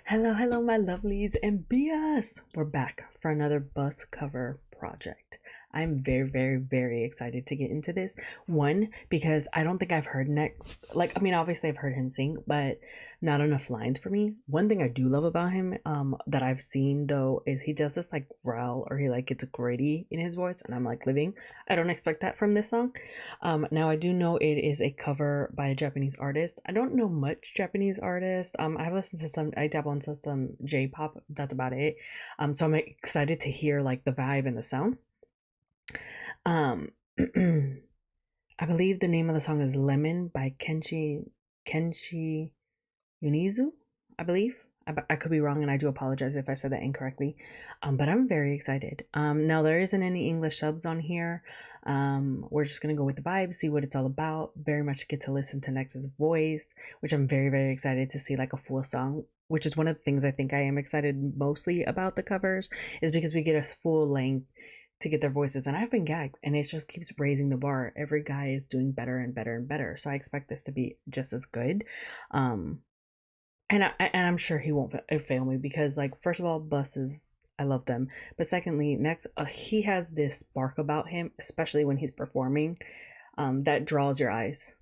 Hello, hello, my lovelies and BS. We're back for another bus cover project. I'm very excited to get into this. One, because I don't think I've heard NEX. Obviously I've heard him sing, but not enough lines for me. One thing I do love about him, that I've seen though, is he does this like growl or he like gets gritty in his voice, and I'm like living. I don't expect that from this song. Now I do know it is a cover by a Japanese artist. I don't know much Japanese artists. I've listened to some. I dabble into some J-pop. That's about it. So I'm excited to hear like the vibe and the sound. Um, I believe the name of the song is "Lemon" by Kenshi Yonezu. I believe. I could be wrong, and I do apologize if I said that incorrectly. But I'm very excited. Now there isn't any English subs on here. We're just gonna go with the vibe, see what it's all about. Very much get to listen to Nex's voice, which I'm very excited to see like a full song. Which is one of the things I think I am excited mostly about the covers, is because we get a full length to get their voices, and I've been gagged, and it just keeps raising the bar. Every guy is doing better and better and better, so I expect this to be just as good. Um, and I'm sure he won't fail me, because like first of all, buses, I love them, but secondly, next, he has this spark about him, especially when he's performing, that draws your eyes.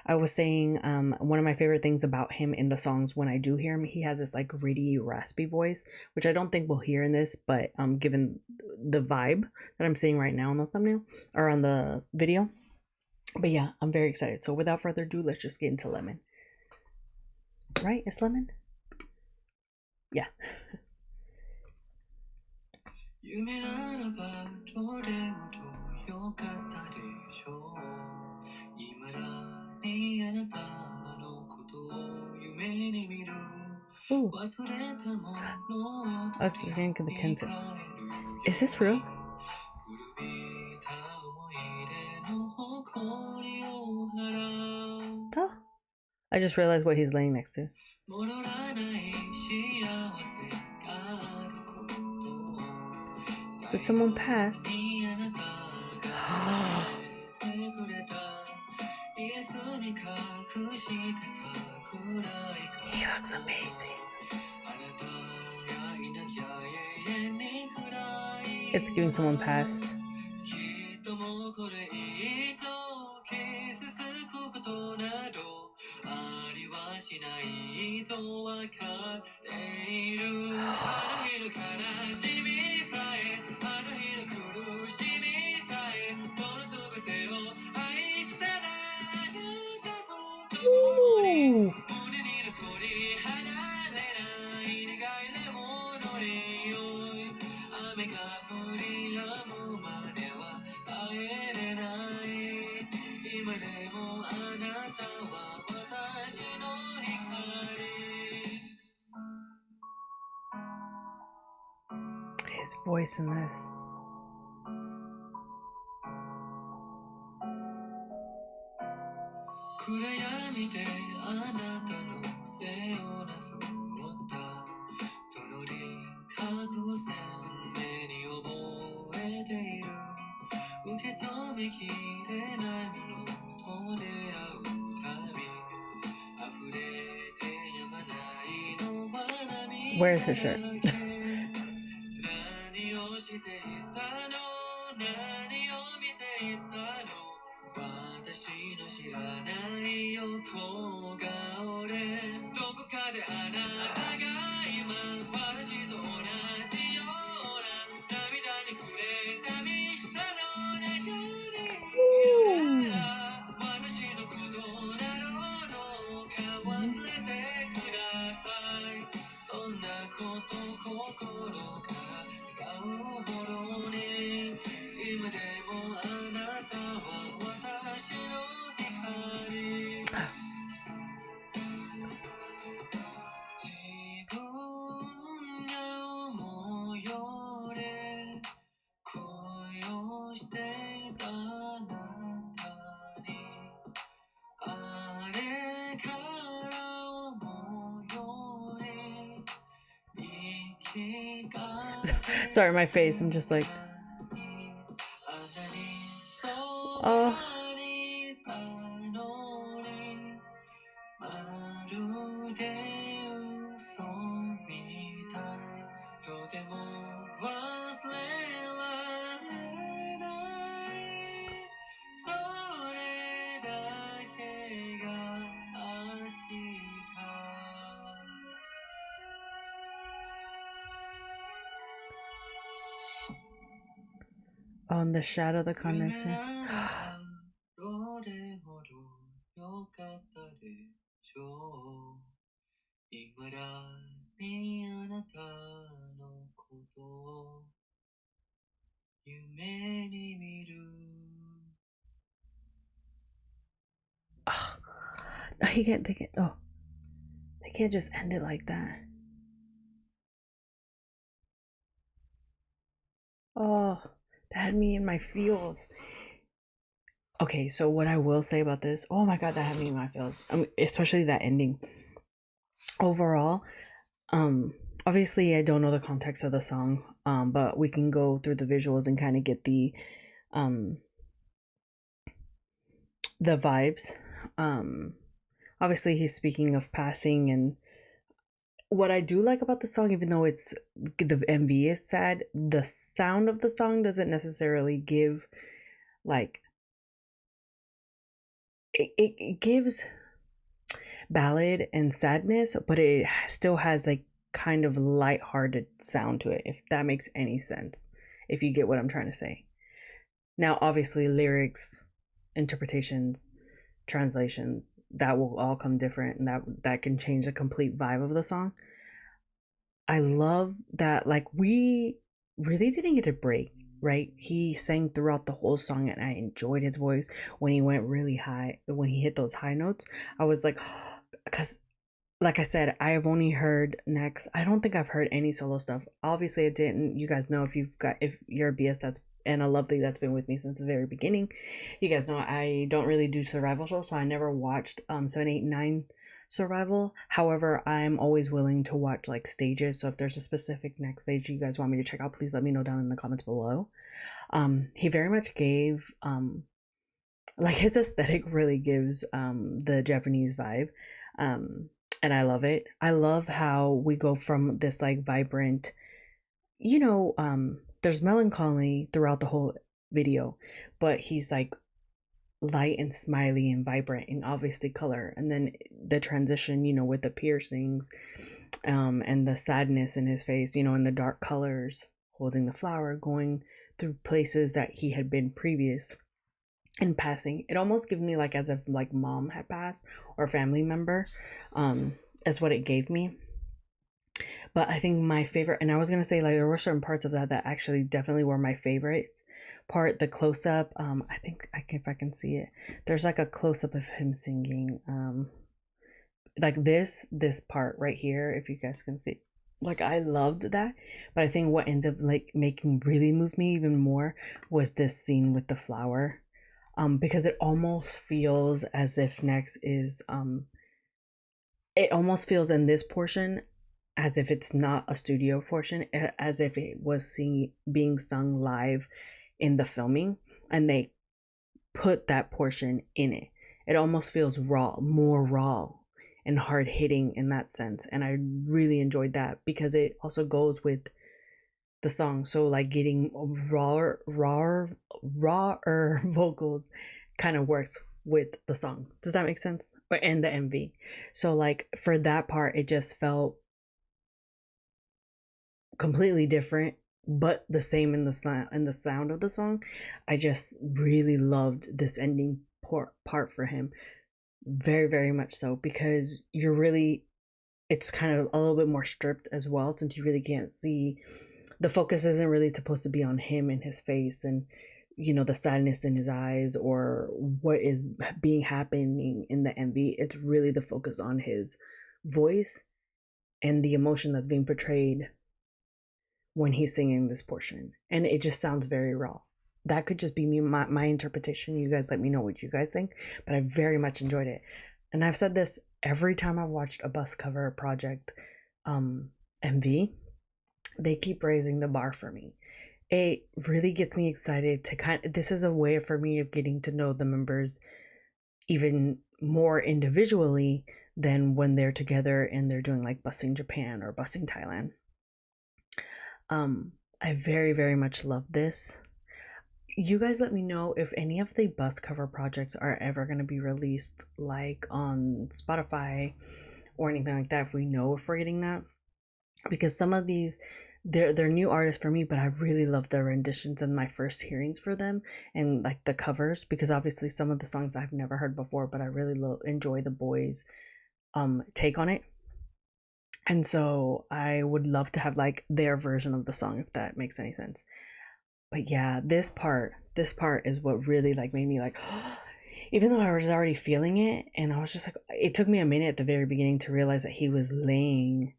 I was saying, one of my favorite things about him in the songs, when I do hear him, he has this like gritty raspy voice, which I don't think we'll hear in this, but given the vibe that I'm seeing right now on the thumbnail or on the video. But yeah, I'm very excited. So without further ado, let's just get into Lemon. Right? It's Lemon? Yeah. 夢ならばどれほどよかったでしょう。未だにあなたのことを夢に見る。忘れたものを I was just getting the Kenshi. Is this real? Oh, I just realized what he's laying next to. Did someone pass? He looks amazing. It's giving someone passed. Ooh. His voice in this. Where's his shirt? Sorry, my face. I'm just like, oh. On the shadow, the connection. どれほど良かったでしょう。今だにあなたのことを夢に見る。Oh, they can't just end it like that. Oh, that had me in my feels. Okay, so what I will say about this, oh my god, that had me in my feels. Especially that ending. Overall, um, obviously I don't know the context of the song, but we can go through the visuals and kind of get um the vibes. Um, obviously he's speaking of passing, and what I do like about the song, even though it's the MV is sad, the sound of the song doesn't necessarily give like it gives ballad and sadness, but it still has like kind of lighthearted sound to it, if that makes any sense. If you get what I'm trying to say. Now, obviously, lyrics, interpretations, translations, that will all come different, and that can change the complete vibe of the song. I love that, like, we really didn't get a break, right? He sang throughout the whole song, and I enjoyed his voice when he went really high, when he hit those high notes. I was like, because like I said, I have only heard NEX. I don't think I've heard any solo stuff. Obviously, I didn't. You guys know, if you're a BS that's and a lovely that's been with me since the very beginning, you guys know I don't really do survival shows, so I never watched 7, 8, 9 survival. However, I'm always willing to watch like stages. So if there's a specific next stage you guys want me to check out, please let me know down in the comments below. He very much gave like his aesthetic really gives the Japanese vibe. And I love it. I love how we go from this like vibrant, there's melancholy throughout the whole video, but he's like light and smiley and vibrant and obviously color. And then the transition, with the piercings, and the sadness in his face, in the dark colors, holding the flower, going through places that he had been previous in passing. It almost gave me like as if like mom had passed or a family member, is what it gave me. But I think my favorite, and I was gonna say like there were certain parts of that actually definitely were my favorites. Part the close up, I think if I can see it, there's like a close up of him singing, like this part right here, if you guys can see. Like I loved that, but I think what ended up like making really move me even more was this scene with the flower, because it almost feels as if NEX is it almost feels in this portion as if it's not a studio portion, as if it was being sung live in the filming, and they put that portion in it. It almost feels more raw and hard hitting in that sense, and I really enjoyed that because it also goes with the song. So like getting rawer vocals kind of works with the song. Does that make sense? And the MV. So like for that part, it just felt completely different, but the same in the sound of the song. I just really loved this ending part for him, very very much so, because it's kind of a little bit more stripped as well, since you really can't see, the focus isn't really supposed to be on him and his face and the sadness in his eyes or what is being happening in the MV. It's really the focus on his voice and the emotion that's being portrayed when he's singing this portion, and it just sounds very raw. That could just be me, my interpretation. You guys let me know what you guys think, but I very much enjoyed it. And I've said this every time I've watched a bus cover project MV, they keep raising the bar for me. It really gets me excited to this is a way for me of getting to know the members even more individually than when they're together and they're doing like busing Japan or busing Thailand. I very very much love this. You guys let me know if any of the bus cover projects are ever going to be released like on Spotify or anything like that, if we know if we're getting that, because some of these they're new artists for me, but I really love their renditions and my first hearings for them, and like the covers, because obviously some of the songs I've never heard before, but I really enjoy the boys take on it. And so I would love to have like their version of the song, if that makes any sense. But yeah, this part is what really like made me like even though I was already feeling it, and I was just like, it took me a minute at the very beginning to realize that he was laying.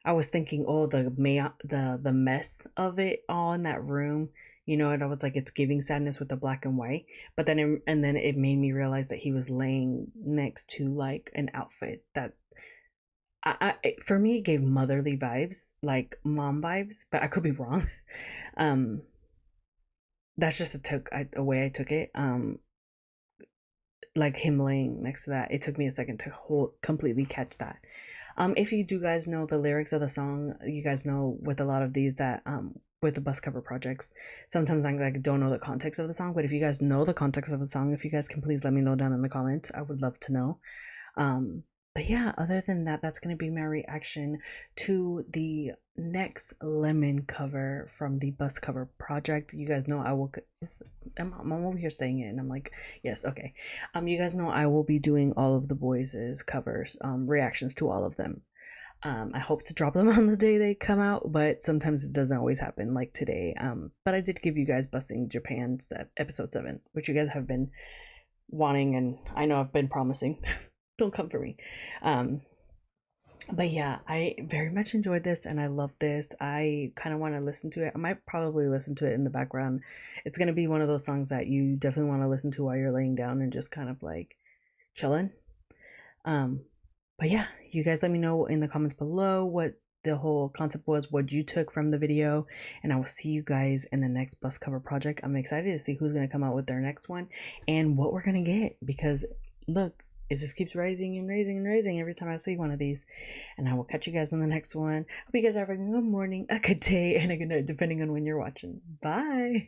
I was thinking, oh, the mess of it all in that room, and I was like, it's giving sadness with the black and white. But then it made me realize that he was laying next to like an outfit that for me it gave motherly vibes, like mom vibes, but I could be wrong. um, that's just a way I took it. Like him laying next to that, it took me a second to completely catch that. If you do guys know the lyrics of the song, you guys know with a lot of these that with the bus cover projects, sometimes I like don't know the context of the song. But if you guys know the context of the song, if you guys can please let me know down in the comments, I would love to know. Um, but yeah, other than that, that's gonna be my reaction to the NEX Lemon cover from the bus cover project. You guys know I will. I'm over here saying it, and I'm like, yes, okay. You guys know I will be doing all of the boys' covers, reactions to all of them. I hope to drop them on the day they come out, but sometimes it doesn't always happen, like today. But I did give you guys Busing Japan episode 7, which you guys have been wanting, and I know I've been promising. Don't come for me. Um, but yeah, I very much enjoyed this and I love this. I kind of want to listen to it. I might probably listen to it in the background. It's going to be one of those songs that you definitely want to listen to while you're laying down and just kind of like chilling. Um, but yeah, you guys let me know in the comments below what the whole concept was, what you took from the video, and I will see you guys in the next bus cover project. I'm excited to see who's going to come out with their next one and what we're going to get, because look, it just keeps rising and rising and rising every time I see one of these. And I will catch you guys in the next one. Hope you guys are having a good morning, a good day, and a good night, depending on when you're watching. Bye.